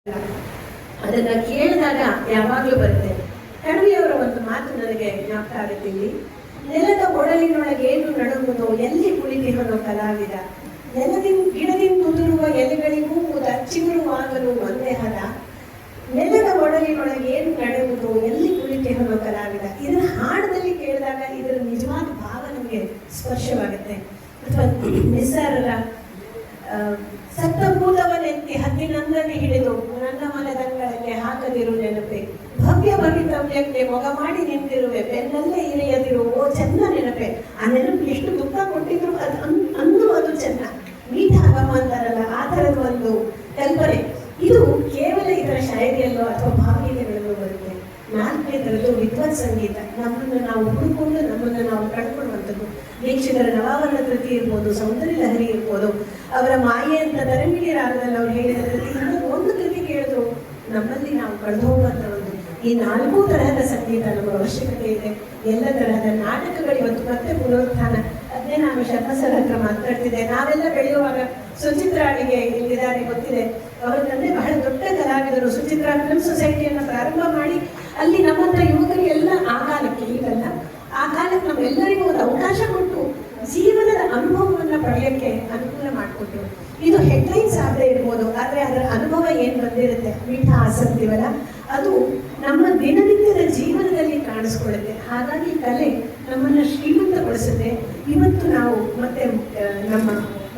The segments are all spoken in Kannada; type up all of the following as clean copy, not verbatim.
ಅದನ್ನ ಕೇಳಿದಾಗ ಯಾವಾಗಲೂ ಬರುತ್ತೆ. ಕಣವಿಯವರ ಒಂದು ಮಾತು ನನಗೆ ಜ್ಞಾಪಕ ಆಗುತ್ತೆ. ಇಲ್ಲಿ ನೆಲದ ಒಡಲಿನೊಳಗೆ ಏನು ನಡುವುದು, ಎಲ್ಲಿ ಕುಳಿತಿರುವನು ಕಲಾವಿದ, ಗಿಡದಿಂದ ಉದುರುವ ಎಲೆಗಳಿಗೂ ಚಿಗುರುವಾಗಲು ಒಂದೇ ಹದ, ನೆಲದ ಒಡಲಿನೊಳಗೆ ಏನು ನಡೆಯುವುದು, ಎಲ್ಲಿ ಕುಳಿತಿರುವನು ಕಲಾವಿದ. ಇದರ ಹಾಡದಲ್ಲಿ ಕೇಳಿದಾಗ ಇದರ ನಿಜವಾದ ಭಾವ ನಮಗೆ ಸ್ಪರ್ಶವಾಗುತ್ತೆ. ಅಥವಾ ನಿಸ್ಸಾರರ ಸತ್ತಭೂತವನೆತ್ತಿ ಹದ್ದಿನಂದನೆ ಹಿಡಿದು ನನ್ನ ಮನದಂಗಳಕ್ಕೆ ಹಾಕದಿರು ನೆನಪೆ, ಭವ್ಯ ಭವಿತವ್ಯಕ್ಕೆ ಮೊಗ ಮಾಡಿ ನಿಂತಿರುವೆ, ಬೆನ್ನಲ್ಲೇ ಇರೆಯದಿರು ಓ ಚೆನ್ನ ನೆನಪೆ. ಆ ನೆನಪು ಎಷ್ಟು ದುಃಖ ಕೊಟ್ಟಿದ್ರು ಅಂದು ಅದು ಚೆನ್ನ. ಮೀಠ ಆಗಮ ಅಂತಾರಲ್ಲ, ಆ ಥರದ ಒಂದು ಕಲ್ಪನೆ ಇದು ಕೇವಲ ಇದರ ಶಾಯರಿಯಲ್ಲೋ ಅಥವಾ ಭಾವಗೀತೆಗಳಲ್ಲೋ ಬರುತ್ತೆ. ನಾಲ್ಕನೇ ಥರದ್ದು ವಿದ್ವತ್ ಸಂಗೀತ. ನಮ್ಮನ್ನು ನಾವು ಹುಡುಕೊಂಡು ನಮ್ಮನ್ನು ನಾವು ಕಳ್ಕೊಳ್ಳುವಂಥದ್ದು. ದೀಕ್ಷಿತರ ನವಾವರಣ ಕೃತಿ ಇರ್ಬೋದು, ಸೌಂದರ್ಯ ಲಹರಿ ಇರ್ಬೋದು, ಅವರ ಮಾಯೆ ಅಂತ ತರಂಗಿಣಿ ರಾಗದಲ್ಲಿ ಅವ್ರು ಹೇಳಿದ ಕೃತಿ, ಒಂದು ಕೃತಿ ಕೇಳಿದ್ರು ನಮ್ಮಲ್ಲಿ ನಾವು ಕಳೆದು ಹೋಗುವಂಥ ಒಂದು ಈ 4 ತರಹದ ಸಂಗೀತ ನಮ್ಮ ಅವಶ್ಯಕತೆ ಇದೆ. ಎಲ್ಲ ತರಹದ ನಾಟಕಗಳು ಇವತ್ತು ಮತ್ತೆ ಪುನರುತ್ಥಾನ. ಅದನ್ನೇ ನಾನು ಶರ್ಮಾ ಸರ್ ಹತ್ರ ಮಾತಾಡ್ತಿದ್ದೆ. ನಾವೆಲ್ಲ ಬೆಳೆಯುವಾಗ ಸುಚಿತ್ರಾ ಅಡಿಗೆ ಇಲ್ಲಿದ್ದಾರೆ ಗೊತ್ತಿದೆ. ಅವರ ತಂದೆ ಬಹಳ ದೊಡ್ಡ ಕಲಾವಿದರು. ಸುಚಿತ್ರಾ ಫಿಲ್ಮ್ ಸೊಸೈಟಿಯನ್ನು ಪ್ರಾರಂಭ ಮಾಡಿ ಅಲ್ಲಿ ನಮ್ಮಂಥ ಯುವಕರಿಗೆಲ್ಲ ಆ ಕಾಲಕ್ಕೆ, ಈಗಲ್ಲ ಆ ಕಾಲಕ್ಕೆ ನಮ್ಮೆಲ್ಲರಿಗೂ ಒಂದು ಅವಕಾಶ ಕೊಟ್ಟು ಜೀವನದ ಅನುಭವವನ್ನು ಪಡೆಯೋಕ್ಕೆ ಅನುಕೂಲ ಮಾಡಿಕೊಟ್ರು. ಇದು ಹೆಡ್ಲೈನ್ಸ್ ಆಗದೆ ಇರ್ಬೋದು, ಆದರೆ ಅದರ ಅನುಭವ ಏನು ಬಂದಿರುತ್ತೆ, ಮೀಠ ಆಸಕ್ತಿವಲ್ಲ, ಅದು ನಮ್ಮ ದಿನನಿತ್ಯದ ಜೀವನದಲ್ಲಿ ಕಾಣಿಸ್ಕೊಳ್ಳುತ್ತೆ. ಹಾಗಾಗಿ ಕಲೆ ನಮ್ಮನ್ನು ಶ್ರೀಮಂತಗೊಳಿಸುತ್ತೆ. ಇವತ್ತು ನಾವು ಮತ್ತೆ ನಮ್ಮ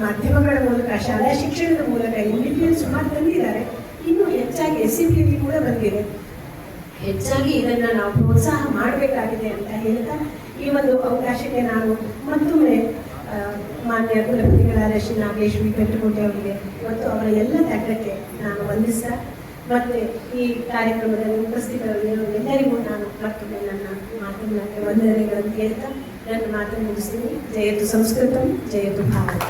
ಮಾಧ್ಯಮಗಳ ಮೂಲಕ, ಶಾಲಾ ಶಿಕ್ಷಣದ ಮೂಲಕ ಇಲ್ಲಿ ಸುಮಾರು ತಂದಿದ್ದಾರೆ. ಇನ್ನೂ ಹೆಚ್ಚಾಗಿ SCP ಕೂಡ ಬಂದಿದೆ. ಹೆಚ್ಚಾಗಿ ಇದನ್ನು ನಾವು ಪ್ರೋತ್ಸಾಹ ಮಾಡಬೇಕಾಗಿದೆ ಅಂತ ಹೇಳ್ತಾ ಈ ಒಂದು ಅವಕಾಶಕ್ಕೆ ನಾನು ಮತ್ತೊಮ್ಮೆ ಮಾನ್ಯ ಕುಲಪತಿಗಳಾದ ಶ್ರೀ ನಾಗೇಶ್ ವಿ ಪೆಟ್ಟಕೋಟೆ ಅವರಿಗೆ ಮತ್ತು ಅವರ ಎಲ್ಲ ತಂಡಕ್ಕೆ ನಾನು ವಂದಿಸ್ತಾ, ಮತ್ತು ಈ ಕಾರ್ಯಕ್ರಮದಲ್ಲಿ ಉಪಸ್ಥಿತರಿರುವ ಎಲ್ಲರಿಗೂ ನಾನು ಮತ್ತೊಮ್ಮೆ ನನ್ನ ಮಾತುಗಳಿಗೆ ವಂದನೆಗಳನ್ನು ಹೇಳ್ತಾ ನನ್ನ ಮಾತನ್ನು ಮುಗಿಸ್ತೀನಿ. ಜಯತು ಸಂಸ್ಕೃತಂ, ಜಯತು ಭಾರತ.